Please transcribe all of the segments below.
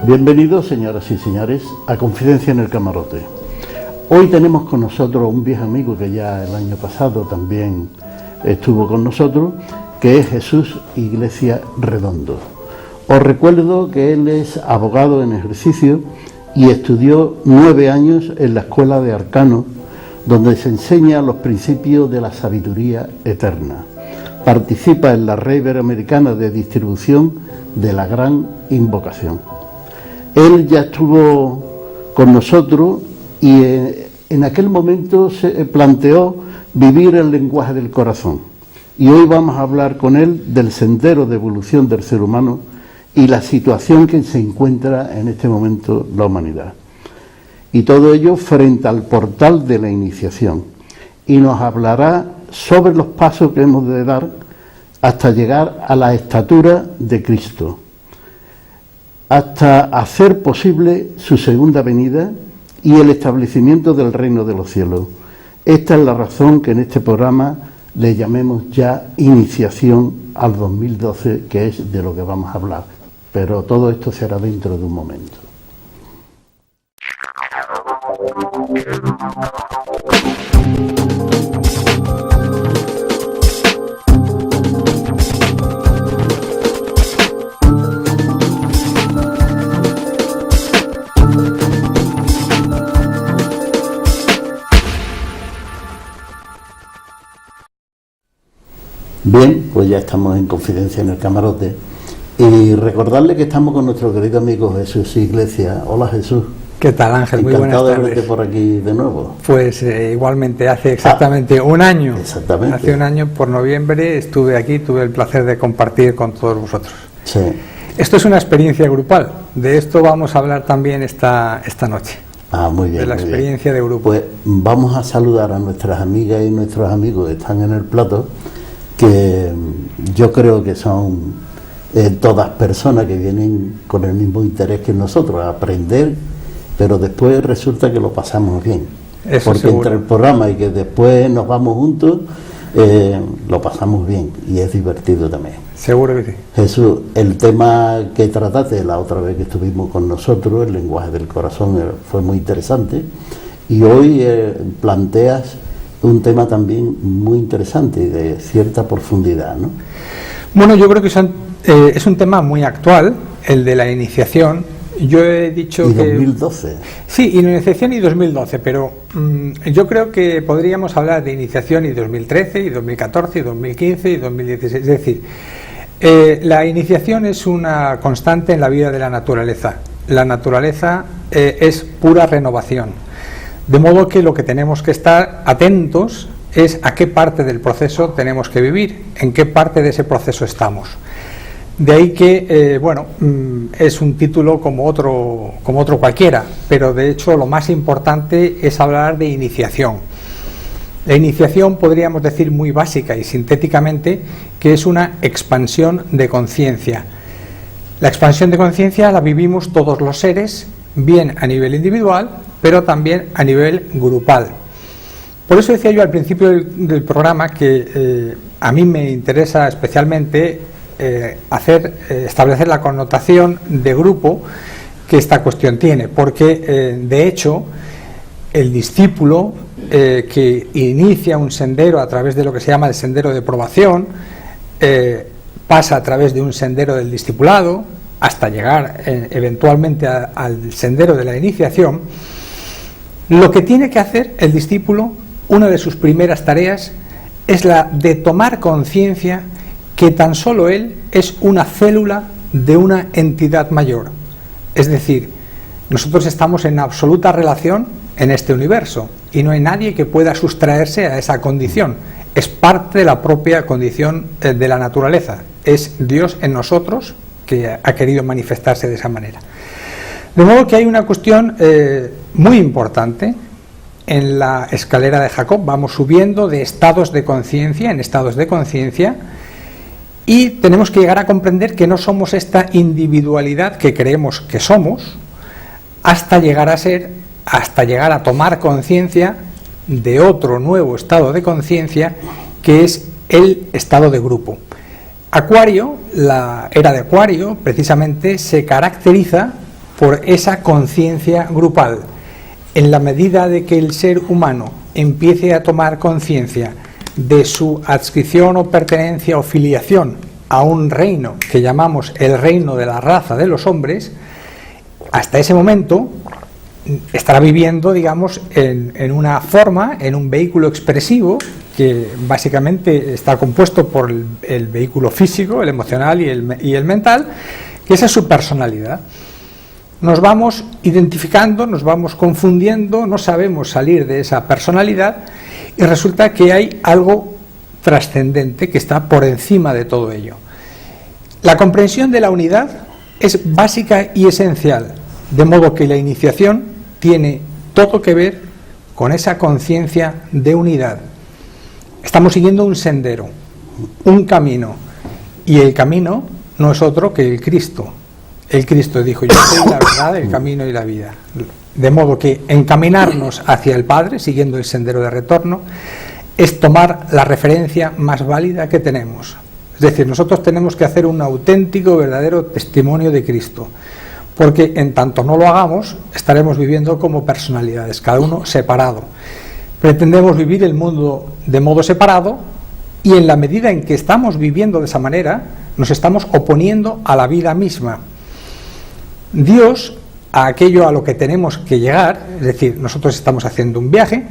Bienvenidos, señoras y señores, a Confidencia en el Camarote. Hoy tenemos con nosotros un viejo amigo que ya el año pasado también estuvo con nosotros, que es Jesús Iglesia Redondo. Os recuerdo que él es abogado en ejercicio y estudió 9 años en la Escuela de Arcano, donde se enseña los principios de la sabiduría eterna. Participa en la red iberoamericana de distribución de la Gran Invocación. Él ya estuvo con nosotros y en aquel momento se planteó vivir el lenguaje del corazón. Y hoy vamos a hablar con él del sendero de evolución del ser humano y la situación que se encuentra en este momento la humanidad. Y todo ello frente al portal de la iniciación. Y nos hablará sobre los pasos que hemos de dar hasta llegar a la estatura de Cristo, hasta hacer posible su segunda venida y el establecimiento del reino de los cielos. Esta es la razón que en este programa le llamemos ya Iniciación al 2012, que es de lo que vamos a hablar. Pero todo esto será dentro de un momento. Bien, pues ya estamos en Confidencia en el Camarote y recordarle que estamos con nuestro querido amigo Jesús Iglesia. Hola, Jesús. ¿Qué tal, Ángel? Muy buenas tardes. Encantado de verte por aquí de nuevo. Pues igualmente, hace exactamente un año. Exactamente. Hace un año, por noviembre, estuve aquí, tuve el placer de compartir con todos vosotros. Sí. Esto es una experiencia grupal, de esto vamos a hablar también esta noche. Ah, muy bien. De la experiencia de grupo. Pues vamos a saludar a nuestras amigas y nuestros amigos que están en el plato, que yo creo que son todas personas que vienen con el mismo interés que nosotros, a aprender, pero después resulta que lo pasamos bien. Eso porque seguro. Entre el programa y que después nos vamos juntos, lo pasamos bien y es divertido también. Seguro que sí. Jesús, el tema que trataste la otra vez que estuvimos con nosotros, el lenguaje del corazón, fue muy interesante, y hoy planteas un tema también muy interesante y de cierta profundidad, ¿no? Bueno, yo creo que es un tema muy actual, el de la iniciación. Yo he dicho y que... 2012. Sí, iniciación y 2012, pero yo creo que podríamos hablar de iniciación y 2013, y 2014, y 2015, y 2016. Es decir, la iniciación es una constante en la vida de la naturaleza. La naturaleza es pura renovación. De modo que lo que tenemos que estar atentos es a qué parte del proceso tenemos que vivir, en qué parte de ese proceso estamos. De ahí que, es un título como otro cualquiera, pero de hecho lo más importante es hablar de iniciación. La iniciación podríamos decir muy básica y sintéticamente que es una expansión de conciencia. La expansión de conciencia la vivimos todos los seres, bien a nivel individual, pero también a nivel grupal. Por eso decía yo al principio del programa que a mí me interesa especialmente establecer la connotación de grupo que esta cuestión tiene, porque de hecho el discípulo que inicia un sendero a través de lo que se llama el sendero de probación, pasa a través de un sendero del discipulado hasta llegar eventualmente al sendero de la iniciación. Lo que tiene que hacer el discípulo, una de sus primeras tareas, es la de tomar conciencia que tan solo él es una célula de una entidad mayor. Es decir, nosotros estamos en absoluta relación en este universo y no hay nadie que pueda sustraerse a esa condición. Es parte de la propia condición de la naturaleza. Es Dios en nosotros que ha querido manifestarse de esa manera. De modo que hay una cuestión muy importante en la escalera de Jacob. Vamos subiendo de estados de conciencia en estados de conciencia y tenemos que llegar a comprender que no somos esta individualidad que creemos que somos, hasta llegar a tomar conciencia de otro nuevo estado de conciencia, que es el estado de grupo. Acuario, la era de Acuario, precisamente se caracteriza por esa conciencia grupal. En la medida de que el ser humano empiece a tomar conciencia de su adscripción o pertenencia o filiación a un reino que llamamos el reino de la raza de los hombres, hasta ese momento estará viviendo, digamos, en una forma, en un vehículo expresivo que básicamente está compuesto por el vehículo físico, el emocional y el mental, que esa es su personalidad. Nos vamos identificando, nos vamos confundiendo, no sabemos salir de esa personalidad y resulta que hay algo trascendente que está por encima de todo ello. La comprensión de la unidad es básica y esencial, de modo que la iniciación tiene todo que ver con esa conciencia de unidad. Estamos siguiendo un sendero, un camino, y el camino no es otro que el Cristo. El Cristo dijo: yo soy la verdad, el camino y la vida. De modo que encaminarnos hacia el Padre, siguiendo el sendero de retorno, es tomar la referencia más válida que tenemos. Es decir, nosotros tenemos que hacer un auténtico, verdadero testimonio de Cristo, porque en tanto no lo hagamos, estaremos viviendo como personalidades, cada uno separado. Pretendemos vivir el mundo de modo separado, y en la medida en que estamos viviendo de esa manera, nos estamos oponiendo a la vida misma. Dios, a aquello a lo que tenemos que llegar, es decir, nosotros estamos haciendo un viaje.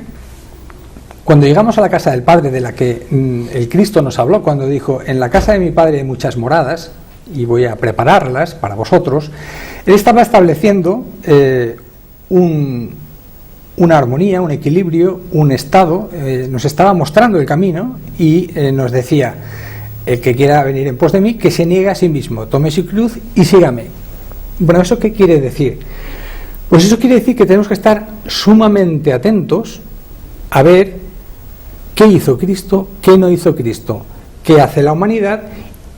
Cuando llegamos a la casa del Padre, de la que el Cristo nos habló cuando dijo: en la casa de mi Padre hay muchas moradas y voy a prepararlas para vosotros, Él estaba estableciendo una armonía, un equilibrio, un estado, nos estaba mostrando el camino y nos decía: el que quiera venir en pos de mí, que se niegue a sí mismo, tome su cruz y sígame. Bueno, ¿eso qué quiere decir? Pues eso quiere decir que tenemos que estar sumamente atentos a ver qué hizo Cristo, qué no hizo Cristo, qué hace la humanidad,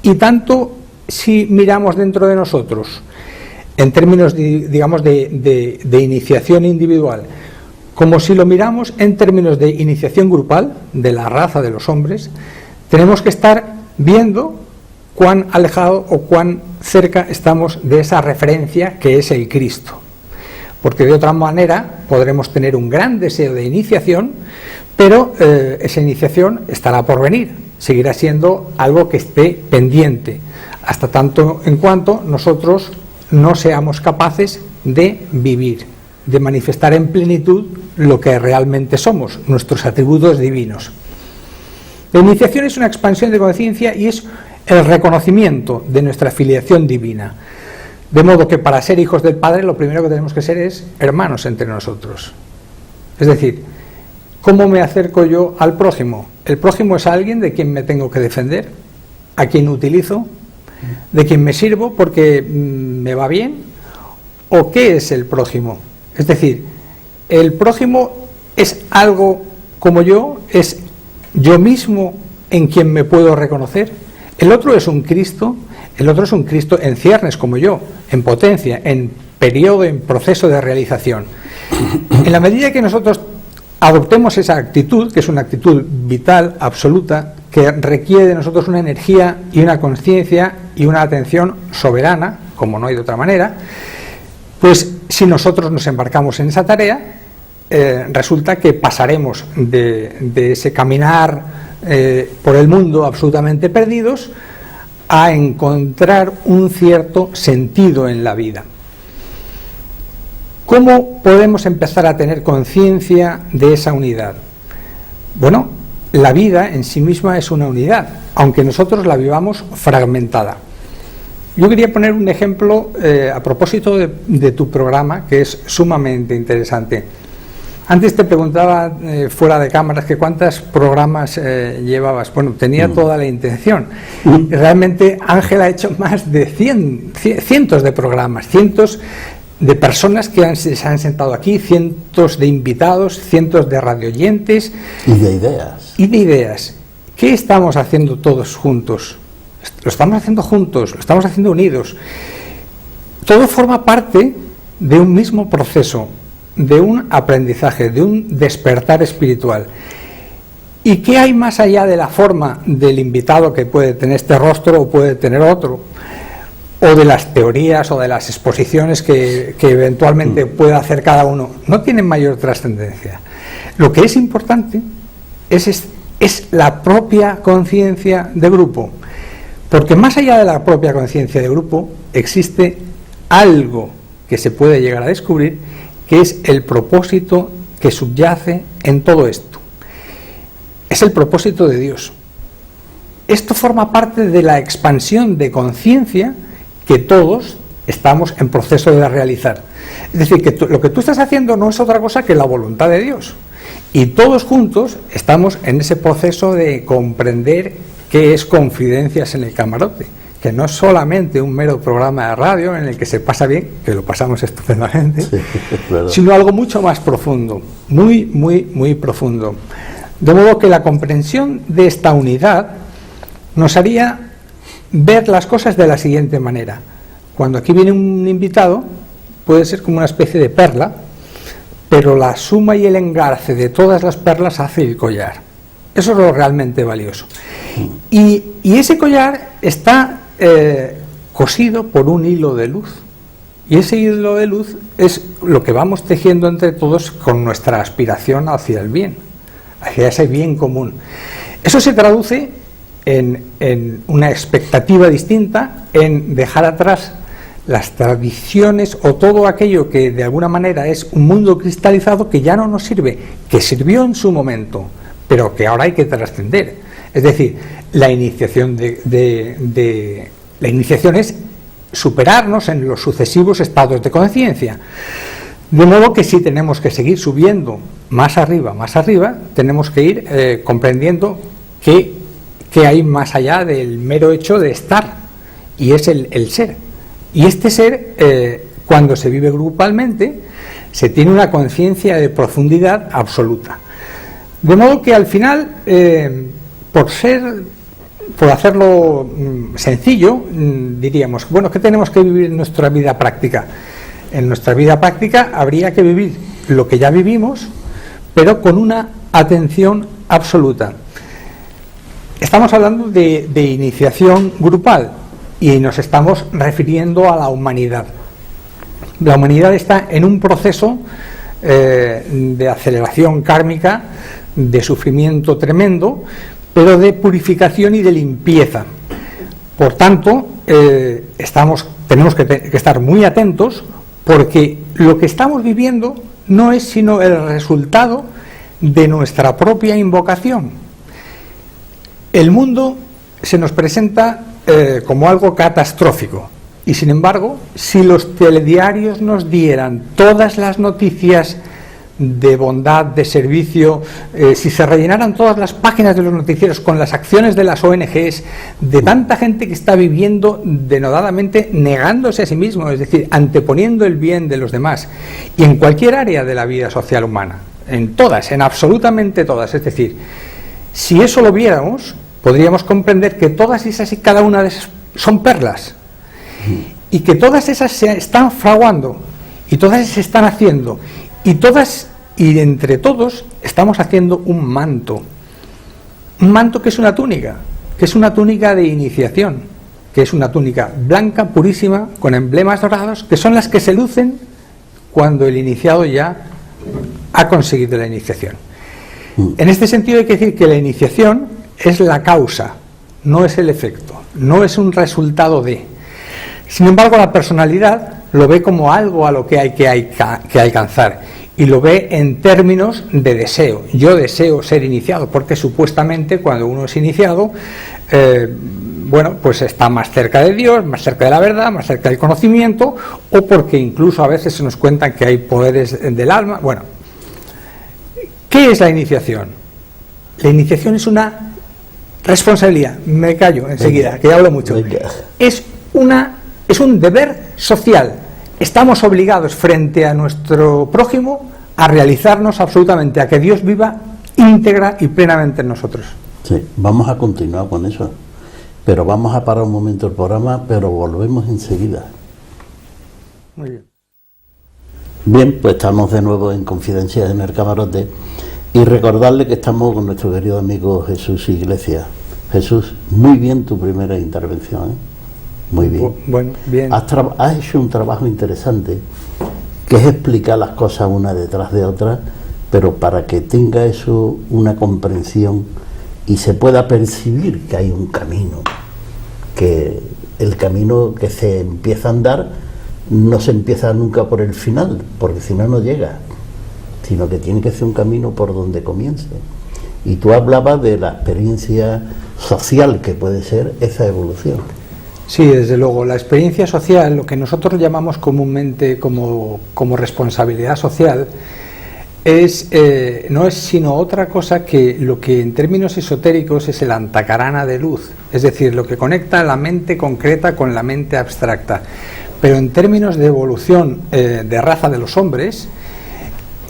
y tanto si miramos dentro de nosotros, en términos, digamos, de iniciación individual, como si lo miramos en términos de iniciación grupal, de la raza de los hombres, tenemos que estar viendo cuán alejado o cuán cerca estamos de esa referencia que es el Cristo. Porque de otra manera podremos tener un gran deseo de iniciación, pero esa iniciación estará por venir, seguirá siendo algo que esté pendiente, hasta tanto en cuanto nosotros no seamos capaces de vivir, de manifestar en plenitud lo que realmente somos, nuestros atributos divinos. La iniciación es una expansión de conciencia y es el reconocimiento de nuestra filiación divina. De modo que para ser hijos del Padre lo primero que tenemos que ser es hermanos entre nosotros. Es decir, ¿cómo me acerco yo al prójimo? ¿El prójimo es alguien de quien me tengo que defender? ¿A quien utilizo? ¿De quien me sirvo porque me va bien? ¿O qué es el prójimo? Es decir, ¿el prójimo es algo como yo? ¿Es yo mismo en quien me puedo reconocer? El otro es un Cristo, el otro es un Cristo en ciernes como yo, en potencia, en periodo, en proceso de realización. En la medida que nosotros adoptemos esa actitud, que es una actitud vital, absoluta, que requiere de nosotros una energía y una conciencia y una atención soberana, como no hay de otra manera, pues si nosotros nos embarcamos en esa tarea, resulta que pasaremos de ese caminar por el mundo absolutamente perdidos a encontrar un cierto sentido en la vida. ¿Cómo podemos empezar a tener conciencia de esa unidad? Bueno, la vida en sí misma es una unidad, aunque nosotros la vivamos fragmentada. Yo quería poner un ejemplo a propósito de tu programa, que es sumamente interesante. Antes te preguntaba fuera de cámaras que cuántos programas llevabas. Bueno, tenía toda la intención. Realmente Ángel ha hecho más de cientos de programas, cientos de personas que se han sentado aquí, cientos de invitados, cientos de radioyentes. Y de ideas. Y de ideas. ¿Qué estamos haciendo todos juntos? Lo estamos haciendo juntos, lo estamos haciendo unidos. Todo forma parte de un mismo proceso, de un aprendizaje, de un despertar espiritual. ¿Y qué hay más allá de la forma del invitado, que puede tener este rostro o puede tener otro? o de las teorías o de las exposiciones que eventualmente pueda hacer cada uno, no tienen mayor trascendencia. Lo que es importante es la propia conciencia de grupo, porque más allá de la propia conciencia de grupo existe algo que se puede llegar a descubrir, que es el propósito que subyace en todo esto. Es el propósito de Dios. Esto forma parte de la expansión de conciencia que todos estamos en proceso de realizar. Es decir, que lo que tú estás haciendo no es otra cosa que la voluntad de Dios. Y todos juntos estamos en ese proceso de comprender qué es Confidencias en el Camarote, que no es solamente un mero programa de radio en el que se pasa bien, que lo pasamos estupendamente, sí, sino algo mucho más profundo, muy, muy, muy profundo. De modo que la comprensión de esta unidad nos haría ver las cosas de la siguiente manera. Cuando aquí viene un invitado, puede ser como una especie de perla, pero la suma y el engarce de todas las perlas hace el collar. Eso es lo realmente valioso. Y ese collar está cosido por un hilo de luz. Y ese hilo de luz es lo que vamos tejiendo entre todos con nuestra aspiración hacia el bien, hacia ese bien común. Eso se traduce en una expectativa distinta, en dejar atrás las tradiciones o todo aquello que de alguna manera es un mundo cristalizado que ya no nos sirve, que sirvió en su momento, pero que ahora hay que trascender. Es decir, la iniciación la iniciación es superarnos en los sucesivos estados de conciencia. De modo que si tenemos que seguir subiendo más arriba, tenemos que ir comprendiendo que hay más allá del mero hecho de estar, y es el ser. Y este ser, cuando se vive grupalmente, se tiene una conciencia de profundidad absoluta. De modo que al final, por hacerlo sencillo, diríamos, bueno, ¿qué tenemos que vivir en nuestra vida práctica? En nuestra vida práctica habría que vivir lo que ya vivimos, pero con una atención absoluta. Estamos hablando de iniciación grupal y nos estamos refiriendo a la humanidad. La humanidad está en un proceso de aceleración kármica, de sufrimiento tremendo, pero de purificación y de limpieza. Por tanto, tenemos que estar muy atentos, porque lo que estamos viviendo no es sino el resultado de nuestra propia invocación. El mundo se nos presenta como algo catastrófico, y sin embargo, si los telediarios nos dieran todas las noticias de bondad, de servicio, si se rellenaran todas las páginas de los noticieros con las acciones de las ONGs, de tanta gente que está viviendo denodadamente negándose a sí mismo, es decir, anteponiendo el bien de los demás, y en cualquier área de la vida social humana, en todas, en absolutamente todas, es decir, si eso lo viéramos, podríamos comprender que todas esas y cada una de esas son perlas, y que todas esas se están fraguando, y todas se están haciendo, y entre todos estamos haciendo un manto que es una túnica de iniciación, que es una túnica blanca, purísima, con emblemas dorados, que son las que se lucen cuando el iniciado ya ha conseguido la iniciación. En este sentido hay que decir que la iniciación es la causa, no es el efecto, no es un resultado de. Sin embargo, la personalidad lo ve como algo a lo que hay que alcanzar, y lo ve en términos de deseo. Yo deseo ser iniciado, porque supuestamente cuando uno es iniciado, pues está más cerca de Dios, más cerca de la verdad, más cerca del conocimiento, o porque incluso a veces se nos cuentan que hay poderes del alma. Bueno, ¿qué es la iniciación? La iniciación es una responsabilidad. Me callo enseguida, que ya hablo mucho. Es un deber social. Estamos obligados frente a nuestro prójimo a realizarnos absolutamente, a que Dios viva íntegra y plenamente en nosotros. Sí, vamos a continuar con eso, pero vamos a parar un momento el programa, pero volvemos enseguida. Muy bien. Bien, pues estamos de nuevo en Confidencias en el Camarote, y recordarle que estamos con nuestro querido amigo Jesús Iglesias. Jesús, muy bien tu primera intervención, ¿eh? Muy bien. Bueno, bien. Has hecho un trabajo interesante, que es explicar las cosas una detrás de otra, pero para que tenga eso una comprensión y se pueda percibir que hay un camino, que el camino que se empieza a andar no se empieza nunca por el final, porque si no, no llega, sino que tiene que ser un camino por donde comience. Y tú hablabas de la experiencia social que puede ser esa evolución. Sí, desde luego, la experiencia social, lo que nosotros llamamos comúnmente como responsabilidad social, no es sino otra cosa que lo que en términos esotéricos es el antacarana de luz, es decir, lo que conecta la mente concreta con la mente abstracta. Pero en términos de evolución de raza de los hombres,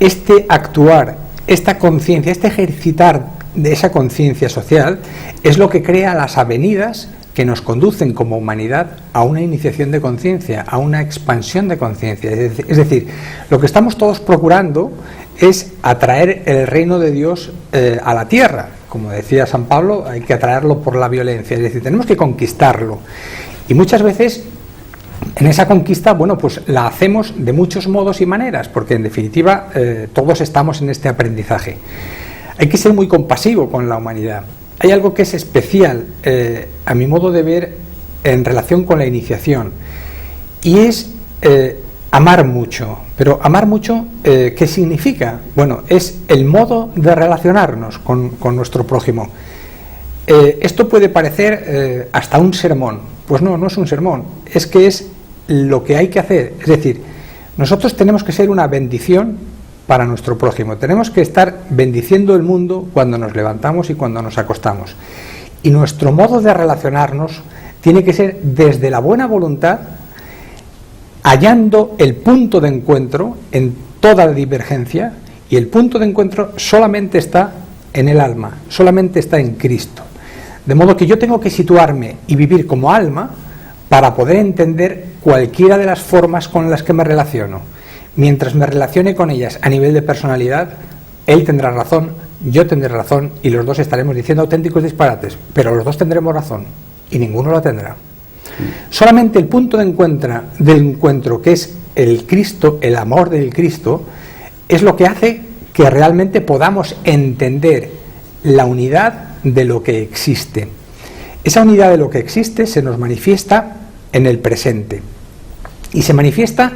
este actuar, esta conciencia, este ejercitar de esa conciencia social es lo que crea las avenidas que nos conducen como humanidad a una iniciación de conciencia, a una expansión de conciencia. Es decir, lo que estamos todos procurando es atraer el reino de Dios a la tierra. Como decía San Pablo, hay que atraerlo por la violencia, es decir, tenemos que conquistarlo. Y muchas veces en esa conquista, bueno, pues la hacemos de muchos modos y maneras, porque en definitiva todos estamos en este aprendizaje. Hay que ser muy compasivo con la humanidad. Hay algo que es especial, a mi modo de ver, en relación con la iniciación, y es amar mucho. Pero amar mucho, ¿qué significa? Bueno, es el modo de relacionarnos con nuestro prójimo. Esto puede parecer hasta un sermón. Pues no, no es un sermón, es que es lo que hay que hacer. Es decir, nosotros tenemos que ser una bendición para nuestro prójimo. Tenemos que estar bendiciendo el mundo cuando nos levantamos y cuando nos acostamos. Y nuestro modo de relacionarnos tiene que ser desde la buena voluntad, hallando el punto de encuentro en toda la divergencia, y el punto de encuentro solamente está en el alma, solamente está en Cristo. De modo que yo tengo que situarme y vivir como alma para poder entender cualquiera de las formas con las que me relaciono. Mientras me relacione con ellas a nivel de personalidad, él tendrá razón, yo tendré razón, y los dos estaremos diciendo auténticos disparates, pero los dos tendremos razón y ninguno la tendrá. Solamente el punto de encuentro, que es el Cristo, el amor del Cristo, es lo que hace que realmente podamos entender la unidad de lo que existe. Esa unidad de lo que existe se nos manifiesta en el presente y se manifiesta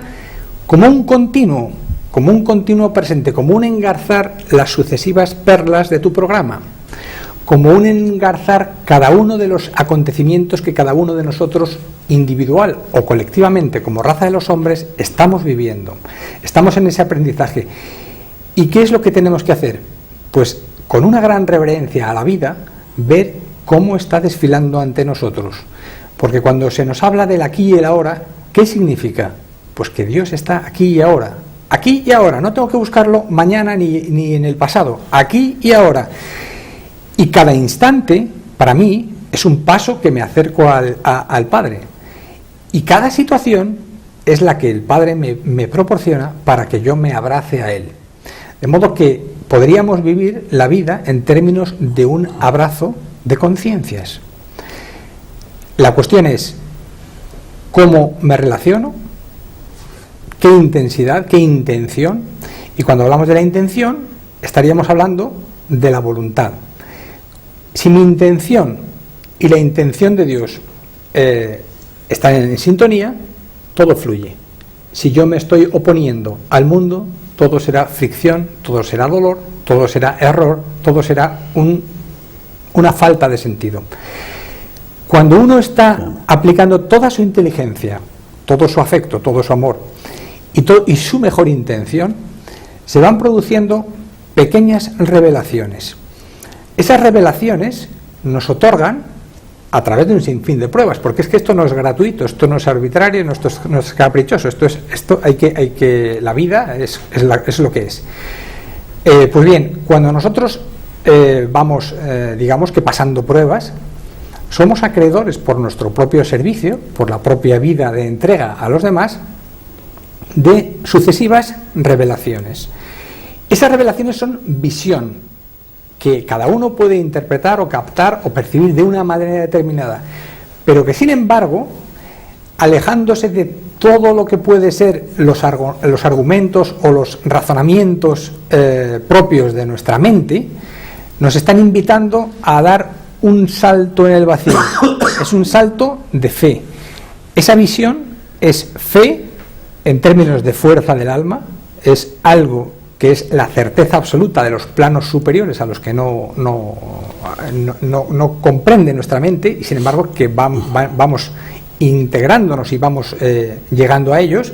como un continuo presente, como un engarzar las sucesivas perlas de tu programa, como un engarzar cada uno de los acontecimientos que cada uno de nosotros, individual o colectivamente, como raza de los hombres, estamos viviendo. Estamos en ese aprendizaje. ¿Y qué es lo que tenemos que hacer? Pues con una gran reverencia a la vida, ver cómo está desfilando ante nosotros. Porque cuando se nos habla del aquí y el ahora, ¿qué significa? Pues que Dios está aquí y ahora. Aquí y ahora. No tengo que buscarlo mañana ni en el pasado. Aquí y ahora. Y cada instante, para mí, es un paso que me acerco al Padre. Y cada situación es la que el Padre me proporciona para que yo me abrace a Él. De modo que podríamos vivir la vida en términos de un abrazo de conciencias. La cuestión es cómo me relaciono, qué intensidad, qué intención, y cuando hablamos de la intención estaríamos hablando de la voluntad. Si mi intención y la intención de Dios están en sintonía, todo fluye. Si yo me estoy oponiendo al mundo, todo será fricción, todo será dolor, todo será error, todo será una falta de sentido. Cuando uno está aplicando toda su inteligencia, todo su afecto, todo su amor y su mejor intención, se van produciendo pequeñas revelaciones. Esas revelaciones nos otorgan a través de un sinfín de pruebas, porque es que esto no es gratuito, esto no es arbitrario, no es caprichoso, la vida es lo que es. Pues bien, cuando nosotros vamos, digamos que pasando pruebas, somos acreedores por nuestro propio servicio, por la propia vida de entrega a los demás, de sucesivas revelaciones. Esas revelaciones son visión, que cada uno puede interpretar o captar o percibir de una manera determinada, pero que sin embargo alejándose de todo lo que puede ser los argumentos o los razonamientos propios de nuestra mente, nos están invitando a dar un salto en el vacío. Es un salto de fe. Esa visión es fe en términos de fuerza del alma, es algo que es la certeza absoluta de los planos superiores a los que no comprende nuestra mente, y sin embargo que vamos integrándonos y vamos llegando a ellos,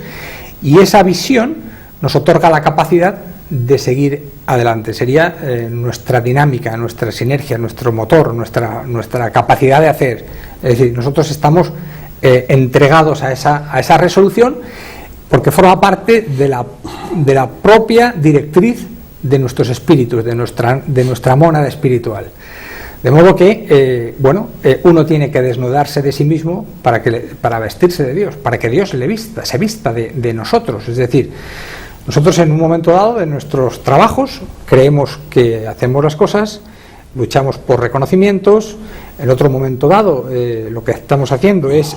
y esa visión nos otorga la capacidad de seguir adelante. Sería nuestra dinámica, nuestra sinergia, nuestro motor, nuestra capacidad de hacer. Es decir, nosotros estamos entregados a esa resolución, porque forma parte de la propia directriz de nuestros espíritus, de nuestra mónada espiritual. De modo que, uno tiene que desnudarse de sí mismo para vestirse de Dios, para que Dios se vista de nosotros. Es decir, nosotros en un momento dado de nuestros trabajos creemos que hacemos las cosas, luchamos por reconocimientos. En otro momento dado lo que estamos haciendo es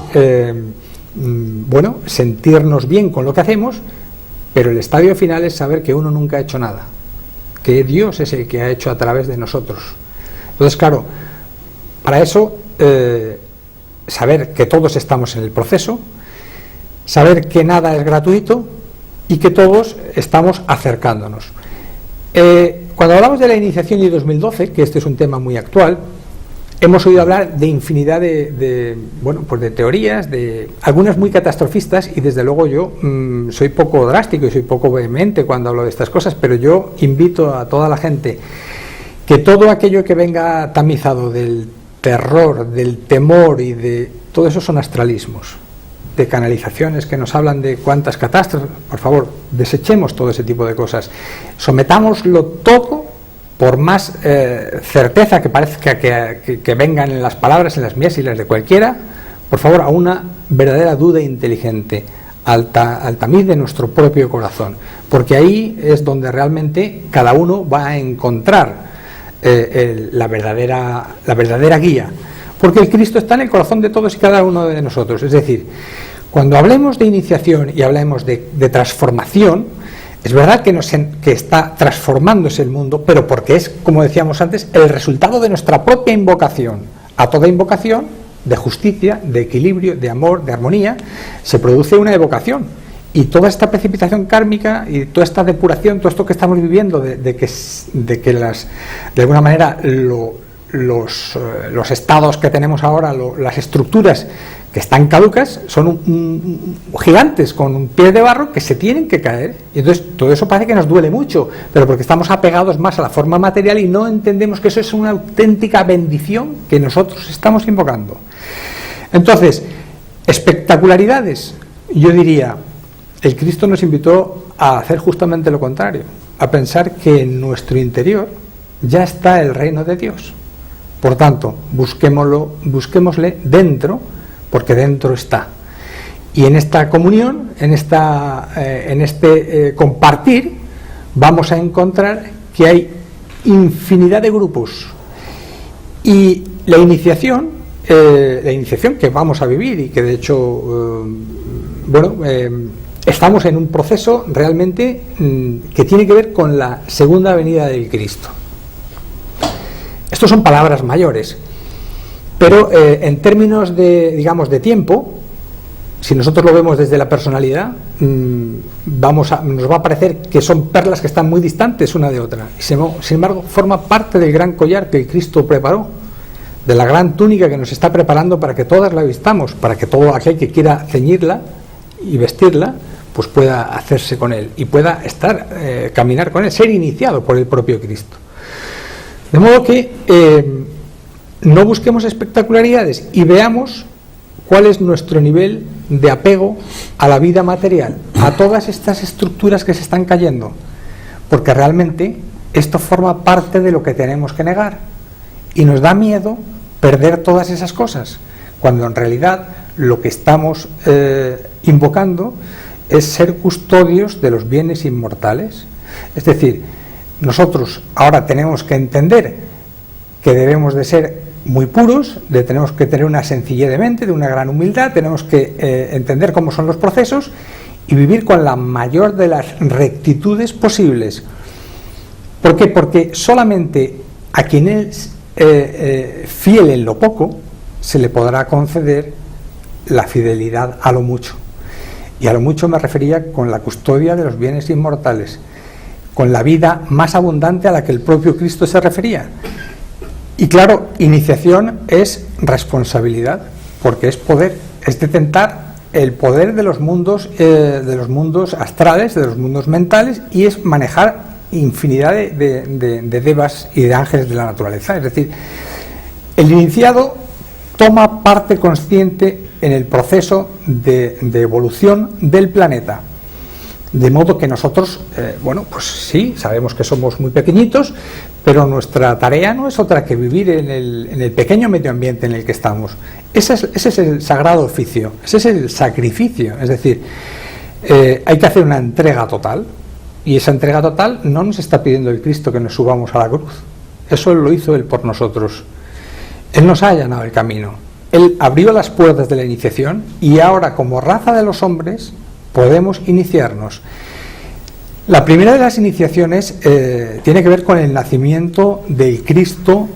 sentirnos bien con lo que hacemos, pero el estadio final es saber que uno nunca ha hecho nada, que Dios es el que ha hecho a través de nosotros. Entonces, claro, para eso saber que todos estamos en el proceso, saber que nada es gratuito y que todos estamos acercándonos. Cuando hablamos de la iniciación y 2012, que este es un tema muy actual, hemos oído hablar de infinidad de teorías, de algunas muy catastrofistas, y desde luego yo soy poco drástico y soy poco vehemente cuando hablo de estas cosas, pero yo invito a toda la gente que todo aquello que venga tamizado del terror, del temor y de todo eso son astralismos, de canalizaciones que nos hablan de cuántas catástrofes. Por favor, desechemos todo ese tipo de cosas, sometámoslo todo, por más certeza que parezca que vengan en las palabras, en las mías y las de cualquiera, por favor, a una verdadera duda inteligente, al tamiz de nuestro propio corazón, porque ahí es donde realmente cada uno va a encontrar la verdadera guía, porque el Cristo está en el corazón de todos y cada uno de nosotros. Es decir, cuando hablemos de iniciación y hablemos de transformación, es verdad que está transformándose el mundo, pero porque es, como decíamos antes, el resultado de nuestra propia invocación. A toda invocación de justicia, de equilibrio, de amor, de armonía, se produce una evocación. Y toda esta precipitación kármica y toda esta depuración, todo esto que estamos viviendo, de que de alguna manera los estados que tenemos ahora, las estructuras que están caducas, son gigantes con un pie de barro que se tienen que caer. Y entonces todo eso parece que nos duele mucho, pero porque estamos apegados más a la forma material y no entendemos que eso es una auténtica bendición que nosotros estamos invocando. Entonces, espectacularidades, yo diría, el Cristo nos invitó a hacer justamente lo contrario, a pensar que en nuestro interior ya está el reino de Dios. Por tanto, busquémosle dentro, porque dentro está. Y en esta comunión, en este compartir, vamos a encontrar que hay infinidad de grupos. Y la iniciación que vamos a vivir y que de hecho, estamos en un proceso realmente que tiene que ver con la segunda venida del Cristo. Estos son palabras mayores, pero en términos de tiempo, si nosotros lo vemos desde la personalidad, nos va a parecer que son perlas que están muy distantes una de otra, y sin embargo forma parte del gran collar que el Cristo preparó, de la gran túnica que nos está preparando para que todas la vistamos, para que todo aquel que quiera ceñirla y vestirla pues pueda hacerse con él y pueda caminar con él, ser iniciado por el propio Cristo. De modo que no busquemos espectacularidades y veamos cuál es nuestro nivel de apego a la vida material, a todas estas estructuras que se están cayendo, porque realmente esto forma parte de lo que tenemos que negar y nos da miedo perder todas esas cosas, cuando en realidad lo que estamos invocando es ser custodios de los bienes inmortales. Es decir, nosotros ahora tenemos que entender que debemos de ser muy puros, tenemos que tener una sencillez de mente, de una gran humildad, tenemos que entender cómo son los procesos y vivir con la mayor de las rectitudes posibles. ¿Por qué? Porque solamente a quien es fiel en lo poco se le podrá conceder la fidelidad a lo mucho. Y a lo mucho me refería con la custodia de los bienes inmortales, con la vida más abundante a la que el propio Cristo se refería. Y claro, iniciación es responsabilidad, porque es poder, es detentar el poder de los mundos astrales, de los mundos mentales, y es manejar infinidad de devas y de ángeles de la naturaleza. Es decir, el iniciado toma parte consciente en el proceso de evolución del planeta. De modo que nosotros, pues sí, sabemos que somos muy pequeñitos, pero nuestra tarea no es otra que vivir en el pequeño medio ambiente en el que estamos. Ese es el sagrado oficio, ese es el sacrificio. Es decir, hay que hacer una entrega total, y esa entrega total no nos está pidiendo el Cristo que nos subamos a la cruz. Eso lo hizo Él por nosotros. Él nos ha allanado el camino. Él abrió las puertas de la iniciación y ahora, como raza de los hombres, podemos iniciarnos. La primera de las iniciaciones tiene que ver con el nacimiento del Cristo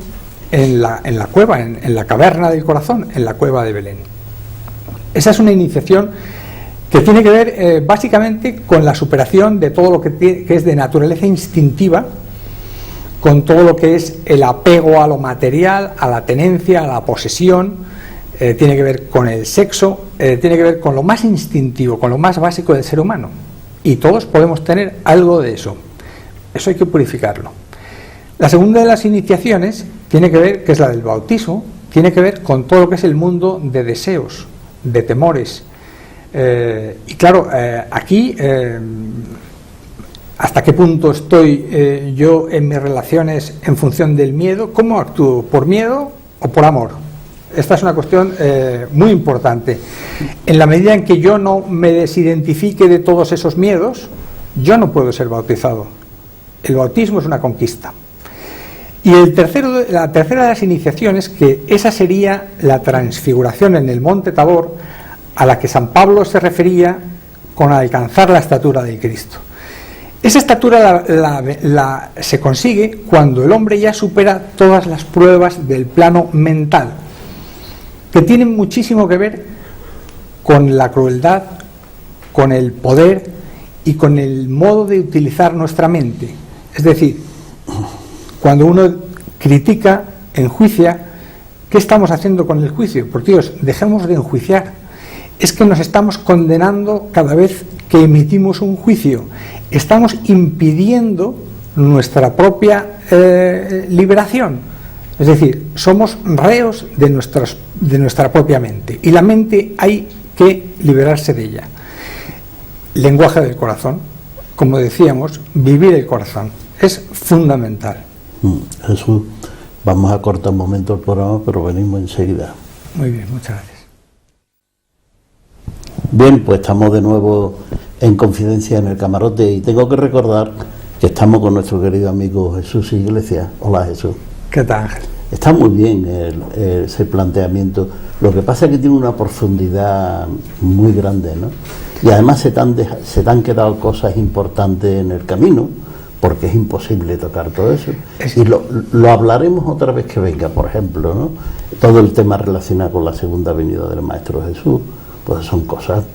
en la cueva, en la caverna del corazón, en la cueva de Belén. Esa es una iniciación que tiene que ver básicamente con la superación de todo lo que es de naturaleza instintiva, con todo lo que es el apego a lo material, a la tenencia, a la posesión. Tiene que ver con el sexo, tiene que ver con lo más instintivo, con lo más básico del ser humano. Y todos podemos tener algo de eso. Eso hay que purificarlo. La segunda de las iniciaciones tiene que ver, que es la del bautismo, tiene que ver con todo lo que es el mundo de deseos, de temores. Y claro, aquí, ¿hasta qué punto estoy yo en mis relaciones en función del miedo? ¿Cómo actúo? ¿Por miedo o por amor? Esta es una cuestión muy importante. En la medida en que yo no me desidentifique de todos esos miedos, yo no puedo ser bautizado. El bautismo es una conquista. Y la tercera de las iniciaciones, que esa sería la transfiguración en el monte Tabor, a la que San Pablo se refería con alcanzar la estatura de Cristo. Esa estatura se consigue cuando el hombre ya supera todas las pruebas del plano mental, que tienen muchísimo que ver con la crueldad, con el poder y con el modo de utilizar nuestra mente. Es decir, cuando uno critica, enjuicia, ¿qué estamos haciendo con el juicio? Por Dios, dejemos de enjuiciar. Es que nos estamos condenando cada vez que emitimos un juicio. Estamos impidiendo nuestra propia liberación. Es decir, somos reos de nuestra propia mente, y la mente hay que liberarse de ella. Lenguaje del corazón, como decíamos, vivir el corazón es fundamental. Jesús, vamos a cortar un momento el programa, pero venimos enseguida. Muy bien, muchas gracias. Bien, pues estamos de nuevo en Confidencia en el Camarote, y tengo que recordar que estamos con nuestro querido amigo Jesús Iglesias. Hola, Jesús. ¿Qué tal, Ángel? Está muy bien ese planteamiento. Lo que pasa es que tiene una profundidad muy grande, ¿no? Y además se te han quedado cosas importantes en el camino, porque es imposible tocar todo eso. Y lo hablaremos otra vez que venga, por ejemplo, ¿no? Todo el tema relacionado con la segunda venida del Maestro Jesús, pues son cosas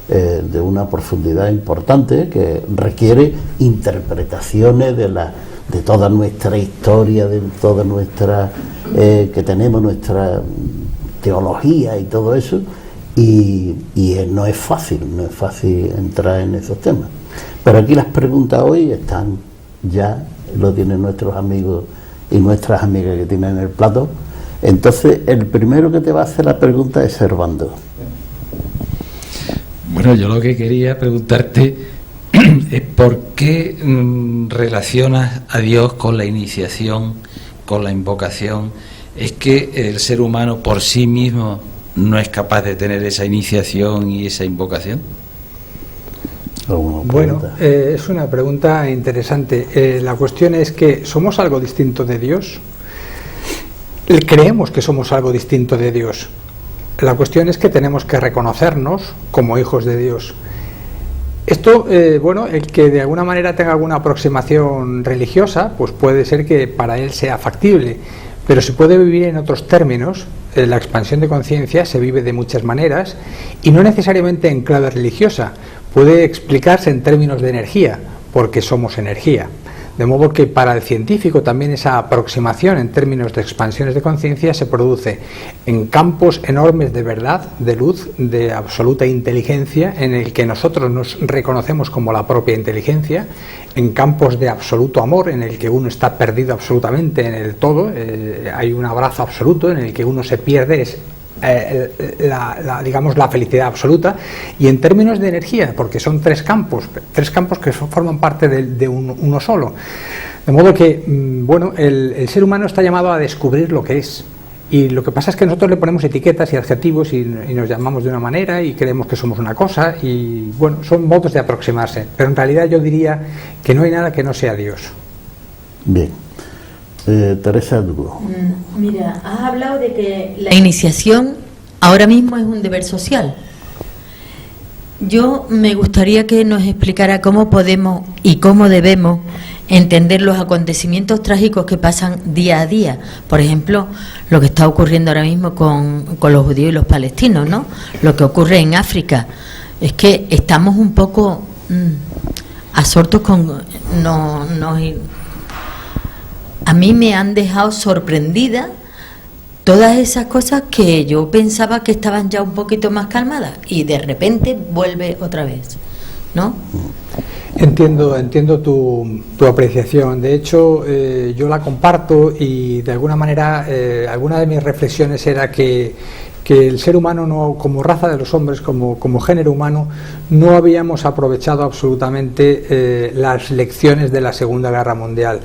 de una profundidad importante que requiere interpretaciones de toda nuestra historia, de toda nuestra que tenemos, nuestra teología y todo eso, y no es fácil entrar en esos temas. Pero aquí las preguntas hoy están ya, lo tienen nuestros amigos y nuestras amigas que tienen el plato. Entonces, el primero que te va a hacer la pregunta es Servando. Bueno, yo lo que quería preguntarte es por qué relacionas a Dios con la iniciación, con la invocación. ¿Es que el ser humano por sí mismo no es capaz de tener esa iniciación y esa invocación? Bueno, es una pregunta interesante. La cuestión es que ¿somos algo distinto de Dios? creemos que somos algo distinto de Dios. La cuestión es que tenemos que reconocernos como hijos de Dios. Esto, bueno, el que de alguna manera tenga alguna aproximación religiosa, pues puede ser que para él sea factible, pero se puede vivir en otros términos. La expansión de conciencia se vive de muchas maneras y no necesariamente en clave religiosa, puede explicarse en términos de energía, porque somos energía. De modo que para el científico también esa aproximación en términos de expansiones de conciencia se produce en campos enormes de verdad, de luz, de absoluta inteligencia, en el que nosotros nos reconocemos como la propia inteligencia, en campos de absoluto amor, en el que uno está perdido absolutamente en el todo, hay un abrazo absoluto en el que uno se pierde, es digamos la felicidad absoluta, y en términos de energía, porque son tres campos que forman parte de uno solo, de modo que bueno, el ser humano está llamado a descubrir lo que es, y lo que pasa es que nosotros le ponemos etiquetas y adjetivos y nos llamamos de una manera y creemos que somos una cosa, y bueno, son modos de aproximarse, pero en realidad yo diría que no hay nada que no sea Dios. Bien. Teresa Dugo. Mira, has hablado de que la iniciación ahora mismo es un deber social. Yo me gustaría que nos explicara cómo podemos y cómo debemos entender los acontecimientos trágicos que pasan día a día. Por ejemplo, lo que está ocurriendo ahora mismo con los judíos y los palestinos, ¿no? Lo que ocurre en África. Es que estamos un poco absortos con... A mí me han dejado sorprendida todas esas cosas que yo pensaba que estaban ya un poquito más calmadas y de repente vuelve otra vez, ¿no? Entiendo tu apreciación. De hecho, yo la comparto y de alguna manera alguna de mis reflexiones era que el ser humano, no, como raza de los hombres, como género humano, no habíamos aprovechado absolutamente las lecciones de la Segunda Guerra Mundial.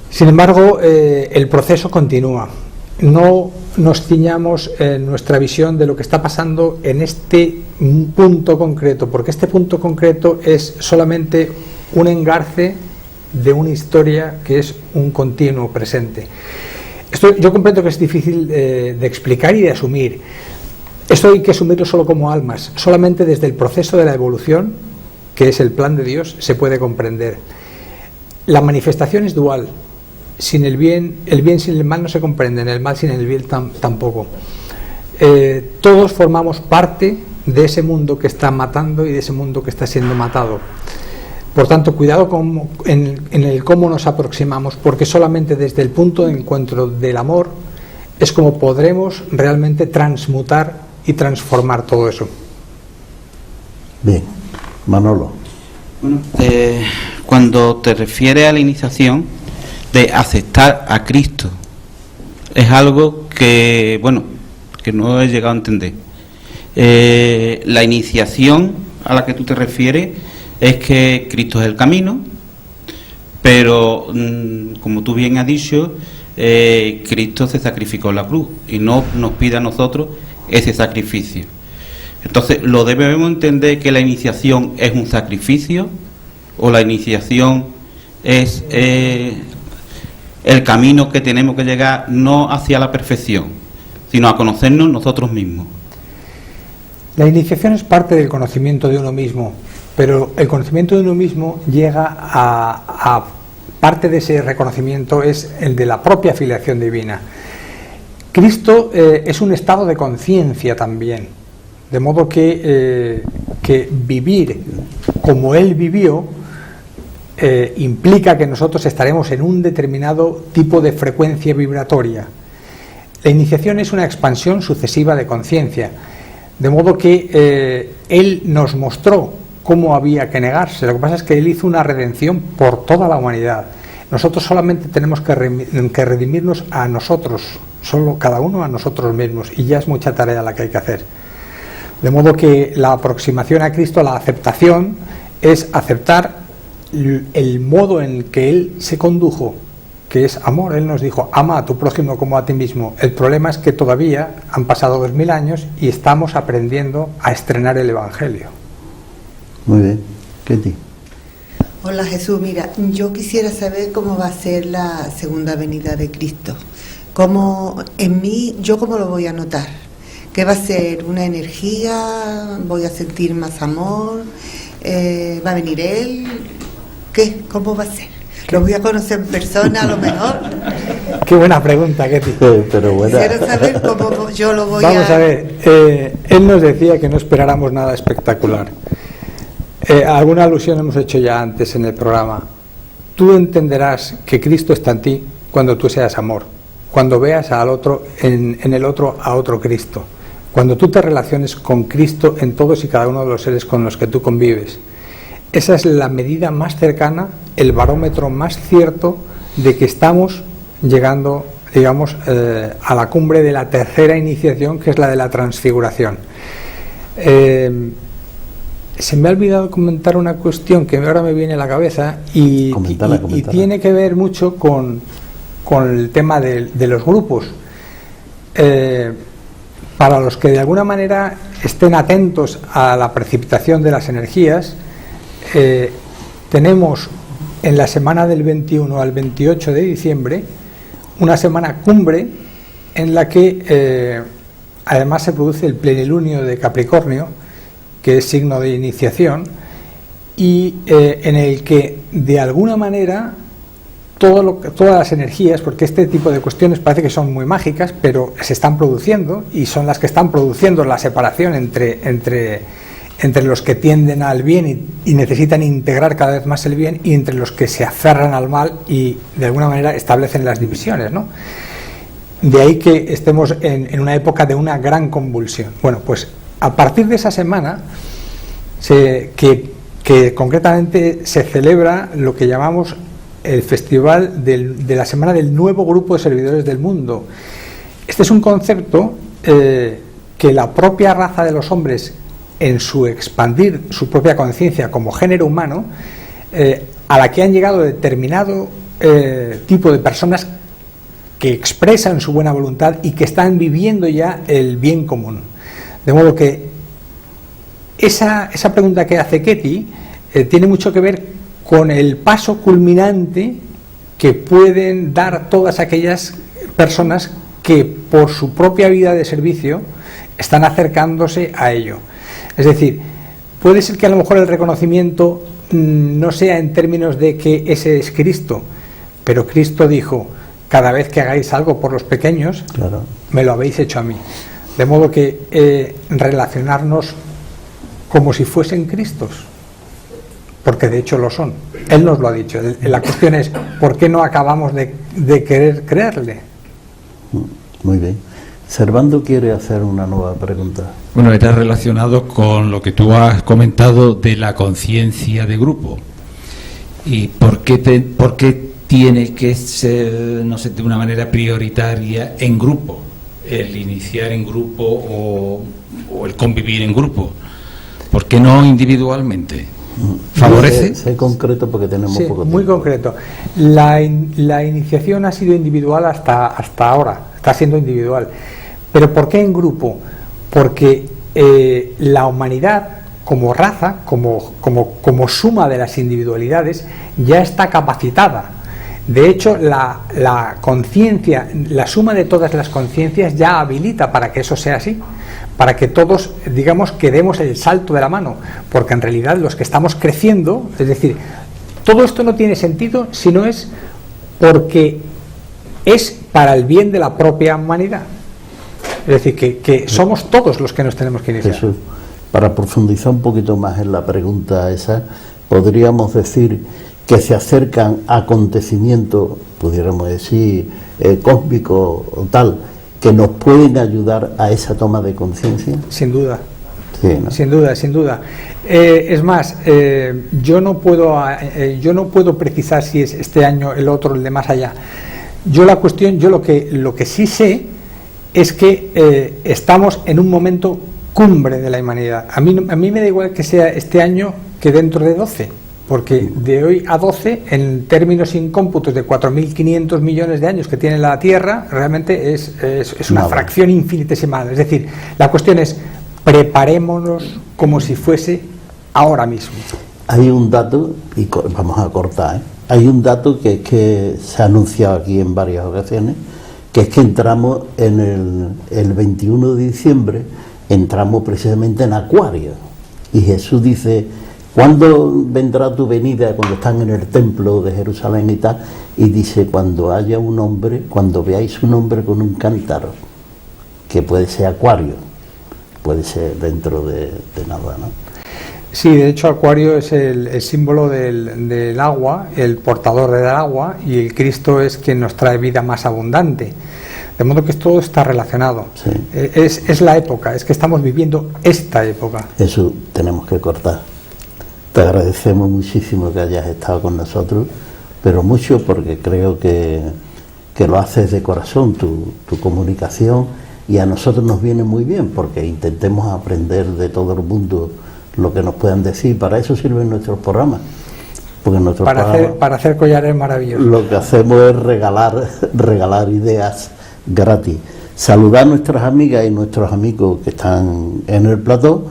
Sin embargo, el proceso continúa. No nos ciñamos en nuestra visión de lo que está pasando en este punto concreto, porque este punto concreto es solamente un engarce de una historia que es un continuo presente. Esto yo comprendo que es difícil de explicar y de asumir. Esto hay que asumirlo solo como almas. Solamente desde el proceso de la evolución, que es el plan de Dios, se puede comprender. La manifestación es dual. Sin el bien sin el mal no se comprenden, el mal sin el bien tampoco. Todos formamos parte de ese mundo que está matando y de ese mundo que está siendo matado. Por tanto, cuidado en el cómo nos aproximamos, porque solamente desde el punto de encuentro del amor es como podremos realmente transmutar y transformar todo eso. Bien, Manolo. Bueno, cuando te refieres a la iniciación, de aceptar a Cristo, es algo que, bueno, que no he llegado a entender. La iniciación a la que tú te refieres es que Cristo es el camino, pero como tú bien has dicho, Cristo se sacrificó en la cruz y no nos pide a nosotros ese sacrificio. Entonces, ¿lo debemos entender que la iniciación es un sacrificio o la iniciación es el camino que tenemos que llegar no hacia la perfección, sino a conocernos nosotros mismos? La iniciación es parte del conocimiento de uno mismo, pero el conocimiento de uno mismo llega a parte de ese reconocimiento es el de la propia filiación divina. Cristo es un estado de conciencia también, de modo que vivir como Él vivió implica que nosotros estaremos en un determinado tipo de frecuencia vibratoria. La iniciación es una expansión sucesiva de conciencia, de modo que Él nos mostró cómo había que negarse. Lo que pasa es que Él hizo una redención por toda la humanidad. Nosotros solamente tenemos que redimirnos a nosotros, solo cada uno a nosotros mismos, y ya es mucha tarea la que hay que hacer. De modo que la aproximación a Cristo, la aceptación, es aceptar el modo en que Él se condujo, que es amor. Él nos dijo, ama a tu prójimo como a ti mismo. El problema es que todavía han pasado 2000 años y estamos aprendiendo a estrenar el Evangelio. Muy bien. Ketty. Hola Jesús, mira, yo quisiera saber cómo va a ser la segunda venida de Cristo, ¿Cómo, en mí, yo cómo lo voy a notar? ¿Qué va a ser? ¿Una energía? ¿Voy a sentir más amor? ¿Va a venir él? ¿Qué? ¿Cómo va a ser? ¿Lo voy a conocer en persona a lo mejor? Qué buena pregunta, Ketty. Pero bueno. Quisiera saber cómo yo lo voy Vamos a ver, él nos decía que no esperáramos nada espectacular. Alguna alusión hemos hecho ya antes en el programa. Tú entenderás que Cristo está en ti cuando tú seas amor, cuando veas al otro, en el otro a otro Cristo, cuando tú te relaciones con Cristo en todos y cada uno de los seres con los que tú convives. Esa es la medida más cercana, el barómetro más cierto de que estamos llegando, digamos, a la cumbre de la tercera iniciación, que es la de la transfiguración. Se me ha olvidado comentar una cuestión que ahora me viene a la cabeza y tiene que ver mucho con el tema de los grupos. Para los que de alguna manera estén atentos a la precipitación de las energías, tenemos en la semana del 21 al 28 de diciembre una semana cumbre en la que además se produce el plenilunio de Capricornio, que es signo de iniciación, y en el que de alguna manera todas las energías, porque este tipo de cuestiones parece que son muy mágicas, pero se están produciendo y son las que están produciendo la separación entre los que tienden al bien y necesitan integrar cada vez más el bien, y entre los que se aferran al mal y de alguna manera establecen las divisiones, ¿no? De ahí que estemos en una época de una gran convulsión. Bueno, pues a partir de esa semana, que concretamente se celebra lo que llamamos el Festival de la Semana del Nuevo Grupo de Servidores del Mundo. Este es un concepto que la propia raza de los hombres, en su expandir su propia conciencia como género humano, a la que han llegado determinado tipo de personas que expresan su buena voluntad y que están viviendo ya el bien común. De modo que esa pregunta que hace Ketty tiene mucho que ver con el paso culminante que pueden dar todas aquellas personas que por su propia vida de servicio están acercándose a ello. Es decir, puede ser que a lo mejor el reconocimiento no sea en términos de que ese es Cristo, pero Cristo dijo: cada vez que hagáis algo por los pequeños, claro, me lo habéis hecho a mí. De modo que relacionarnos como si fuesen Cristos, porque de hecho lo son. Él nos lo ha dicho. La cuestión es, ¿por qué no acabamos de querer creerle? Muy bien. Servando quiere hacer una nueva pregunta. Bueno, era relacionado con lo que tú has comentado de la conciencia de grupo. ¿Y por qué tiene que ser, no sé, de una manera prioritaria en grupo? El iniciar en grupo o el convivir en grupo. ¿Por qué no individualmente? ¿Favorece? Sé concreto porque tenemos poco tiempo. Muy concreto. La iniciación ha sido individual hasta ahora, está siendo individual. ¿Pero por qué en grupo? Porque la humanidad como raza, como suma de las individualidades, ya está capacitada. De hecho, la conciencia, la suma de todas las conciencias ya habilita para que eso sea así, para que todos, digamos, que demos el salto de la mano, porque en realidad los que estamos creciendo, es decir, todo esto no tiene sentido si no es porque es para el bien de la propia humanidad. Es decir, que somos todos los que nos tenemos que iniciar. Jesús, para profundizar un poquito más en la pregunta esa, podríamos decir que se acercan acontecimientos, pudiéramos decir, cósmicos o tal, que nos pueden ayudar a esa toma de conciencia. Sin duda. Sí, ¿no? Sin duda. Es más, yo no puedo precisar si es este año, el otro, el de más allá. Yo lo que sí sé es que estamos en un momento cumbre de la humanidad. A mí me da igual que sea este año que dentro de 12, porque de hoy a 12, en términos sin cómputos de 4.500 millones de años que tiene la Tierra, realmente es una fracción infinitesimal. Es decir, la cuestión es, preparémonos como si fuese ahora mismo. Hay un dato, y vamos a cortar, hay un dato que se ha anunciado aquí en varias ocasiones, que es que entramos en el 21 de diciembre, entramos precisamente en Acuario, y Jesús dice: ¿cuándo vendrá tu venida? Cuando están en el templo de Jerusalén y tal, y dice: cuando haya un hombre, cuando veáis un hombre con un cántaro, que puede ser Acuario, puede ser dentro de nada, ¿no? Sí, de hecho Acuario es el símbolo del agua, el portador del agua, y el Cristo es quien nos trae vida más abundante. De modo que todo está relacionado. Sí. Es la época, es que estamos viviendo esta época. Eso tenemos que cortar. Te agradecemos muchísimo que hayas estado con nosotros, pero mucho, porque creo que lo haces de corazón, tu comunicación, y a nosotros nos viene muy bien, porque intentemos aprender de todo el mundo lo que nos puedan decir. Para eso sirven nuestros programas, porque nuestros para hacer collares maravillosos. Lo que hacemos es regalar ideas gratis. Saludar a nuestras amigas y nuestros amigos que están en el plató,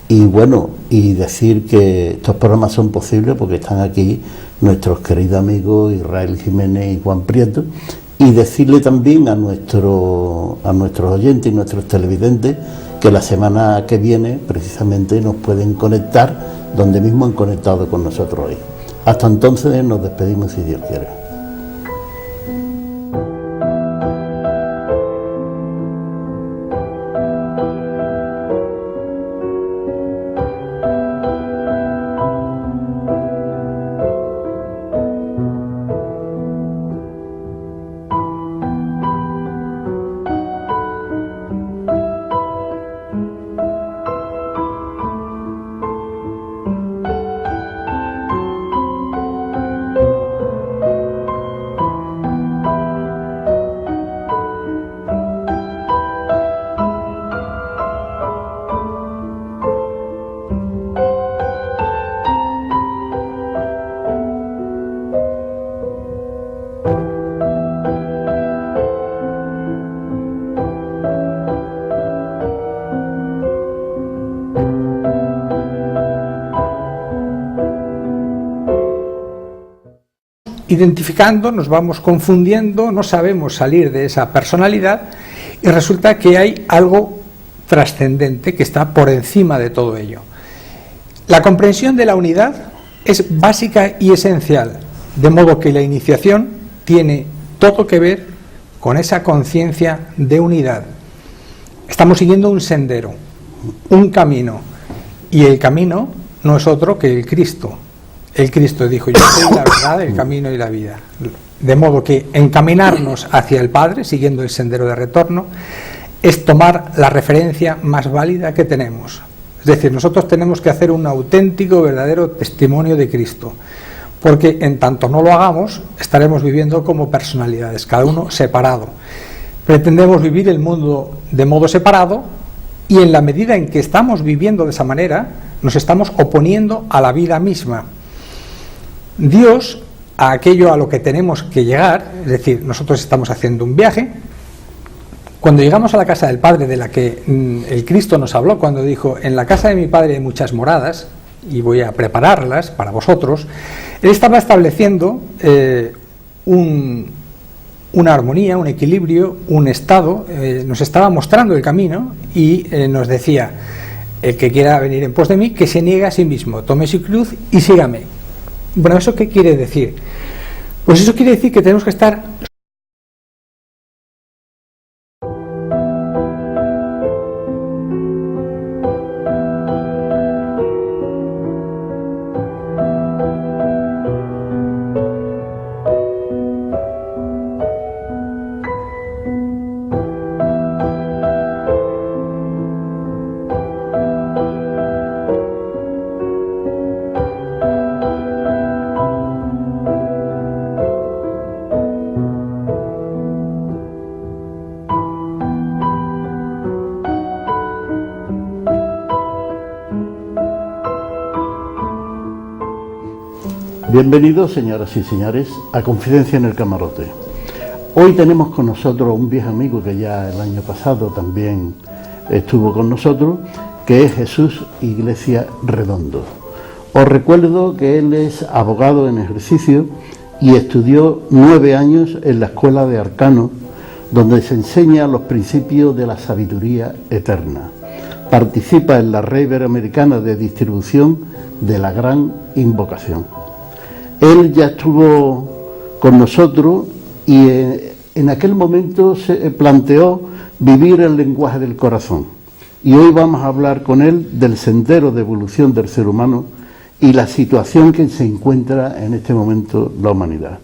y bueno, y decir que estos programas son posibles porque están aquí nuestros queridos amigos Israel Jiménez y Juan Prieto, y decirle también a nuestros oyentes y nuestros televidentes que la semana que viene precisamente nos pueden conectar donde mismo han conectado con nosotros hoy. Hasta entonces nos despedimos, si Dios quiere. Identificando, nos vamos confundiendo, no sabemos salir de esa personalidad, y resulta que hay algo trascendente que está por encima de todo ello. La comprensión de la unidad es básica y esencial, de modo que la iniciación tiene todo que ver con esa conciencia de unidad. Estamos siguiendo un sendero, un camino, y el camino no es otro que el Cristo. El Cristo dijo: yo soy la verdad, el camino y la vida. De modo que encaminarnos hacia el Padre, siguiendo el sendero de retorno, es tomar la referencia más válida que tenemos. Es decir, nosotros tenemos que hacer un auténtico, verdadero testimonio de Cristo, porque en tanto no lo hagamos, estaremos viviendo como personalidades, cada uno separado. Pretendemos vivir el mundo de modo separado, y en la medida en que estamos viviendo de esa manera, nos estamos oponiendo a la vida misma. Dios, a aquello a lo que tenemos que llegar, es decir, nosotros estamos haciendo un viaje. Cuando llegamos a la casa del Padre, de la que el Cristo nos habló cuando dijo: en la casa de mi Padre hay muchas moradas y voy a prepararlas para vosotros, Él estaba estableciendo una armonía, un equilibrio, un estado, nos estaba mostrando el camino, y nos decía: el que quiera venir en pos de mí, que se niegue a sí mismo, tome su cruz y sígame. Bueno, ¿eso qué quiere decir? Pues eso quiere decir que tenemos que estar Bienvenidos, señoras y señores, a Confidencia en el Camarote. Hoy tenemos con nosotros un viejo amigo que ya el año pasado también estuvo con nosotros, que es Jesús Iglesia Redondo. Os recuerdo que él es abogado en ejercicio y estudió 9 años en la Escuela de Arcanos, donde se enseña los principios de la sabiduría eterna. Participa en la red iberoamericana de distribución de la Gran Invocación. Él ya estuvo con nosotros y en aquel momento se planteó vivir el lenguaje del corazón. Y hoy vamos a hablar con él del sendero de evolución del ser humano y la situación que se encuentra en este momento la humanidad.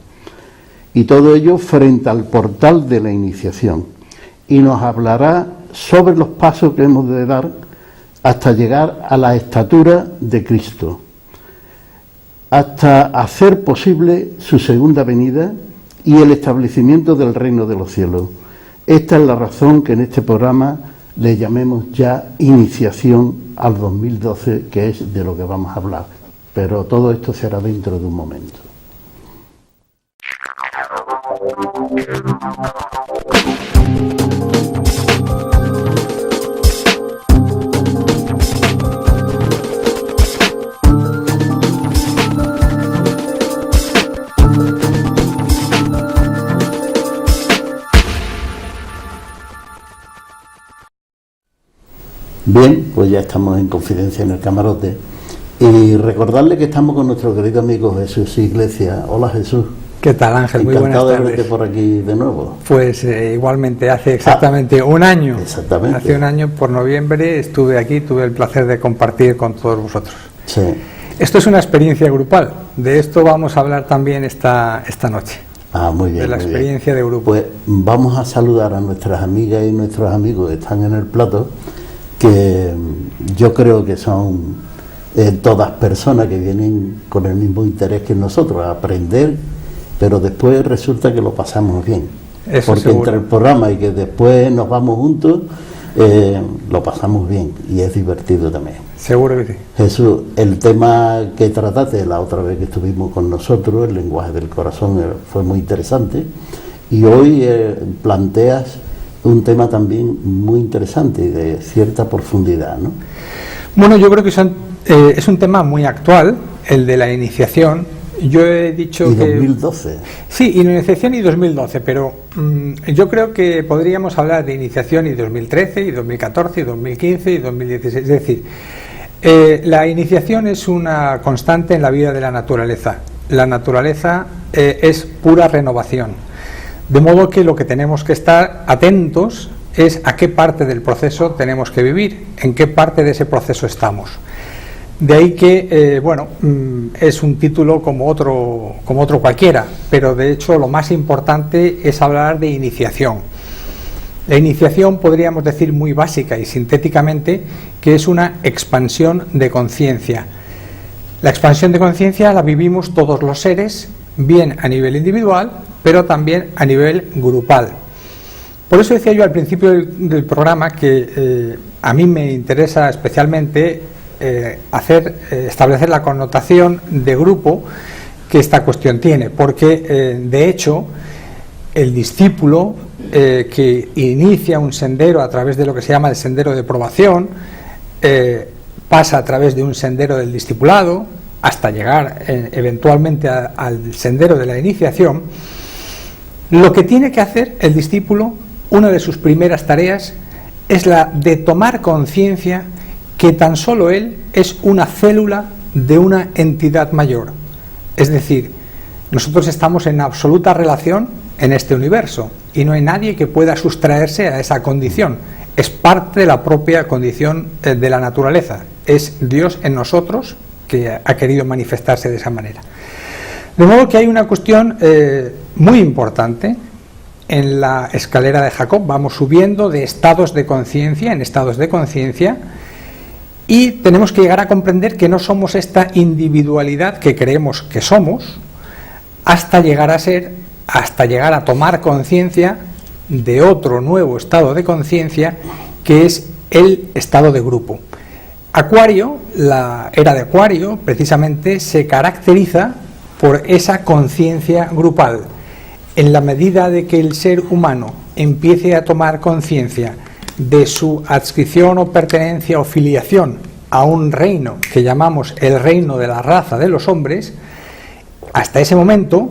Y todo ello frente al portal de la iniciación. Y nos hablará sobre los pasos que hemos de dar hasta llegar a la estatura de Cristo, hasta hacer posible su segunda venida y el establecimiento del reino de los cielos. Esta es la razón que en este programa le llamemos ya iniciación al 2012, que es de lo que vamos a hablar. Pero todo esto será dentro de un momento. Bien, pues ya estamos en Confidencia en el Camarote y recordarle que estamos con nuestro querido amigo Jesús Iglesias. Hola Jesús. ¿Qué tal, Ángel? Muy buenas tardes. Encantado de verte tardes. por aquí de nuevo. Pues igualmente, hace exactamente un año. Exactamente. Hace un año, por noviembre, estuve aquí, tuve el placer de compartir con todos vosotros. Sí. Esto es una experiencia grupal. De esto vamos a hablar también esta noche. Ah, muy bien. De la muy experiencia bien. de grupo. Pues vamos a saludar a nuestras amigas y nuestros amigos que están en el plato, que yo creo que son todas personas que vienen con el mismo interés que nosotros, a aprender, pero después resulta que lo pasamos bien. Eso porque seguro. entre el programa y que después nos vamos juntos, lo pasamos bien y es divertido también. Seguro que sí. Jesús, el tema que trataste la otra vez que estuvimos con nosotros, el lenguaje del corazón, fue muy interesante, y hoy planteas un tema también muy interesante y de cierta profundidad, ¿no? Bueno, yo creo que es un tema muy actual, el de la iniciación. Yo he dicho y que... 2012. Sí, iniciación y 2012, pero yo creo que podríamos hablar de iniciación y 2013, y 2014, y 2015, y 2016. Es decir, la iniciación es una constante en la vida de la naturaleza. La naturaleza es pura renovación. De modo que lo que tenemos que estar atentos es a qué parte del proceso tenemos que vivir, en qué parte de ese proceso estamos. De ahí que, es un título como otro cualquiera, pero de hecho lo más importante es hablar de iniciación. La iniciación podríamos decir muy básica y sintéticamente que es una expansión de conciencia. La expansión de conciencia la vivimos todos los seres, bien a nivel individual, pero también a nivel grupal. Por eso decía yo al principio del programa que a mí me interesa especialmente establecer la connotación de grupo que esta cuestión tiene, porque de hecho el discípulo que inicia un sendero a través de lo que se llama el sendero de probación, pasa a través de un sendero del discipulado hasta llegar eventualmente al sendero de la iniciación. Lo que tiene que hacer el discípulo, una de sus primeras tareas, es la de tomar conciencia que tan solo él es una célula de una entidad mayor. Es decir, nosotros estamos en absoluta relación en este universo y no hay nadie que pueda sustraerse a esa condición. Es parte de la propia condición de la naturaleza. Es Dios en nosotros que ha querido manifestarse de esa manera. De modo que hay una cuestión muy importante en la escalera de Jacob. Vamos subiendo de estados de conciencia en estados de conciencia y tenemos que llegar a comprender que no somos esta individualidad que creemos que somos, hasta llegar a tomar conciencia de otro nuevo estado de conciencia que es el estado de grupo. Acuario, la era de Acuario, precisamente se caracteriza por esa conciencia grupal. En la medida de que el ser humano empiece a tomar conciencia de su adscripción o pertenencia o filiación a un reino que llamamos el reino de la raza de los hombres, hasta ese momento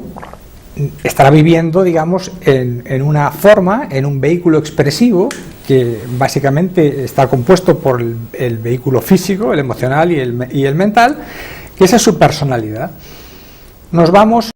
estará viviendo, digamos, en una forma, en un vehículo expresivo que básicamente está compuesto por el vehículo físico, el emocional y el mental, que esa es su personalidad. Nos vamos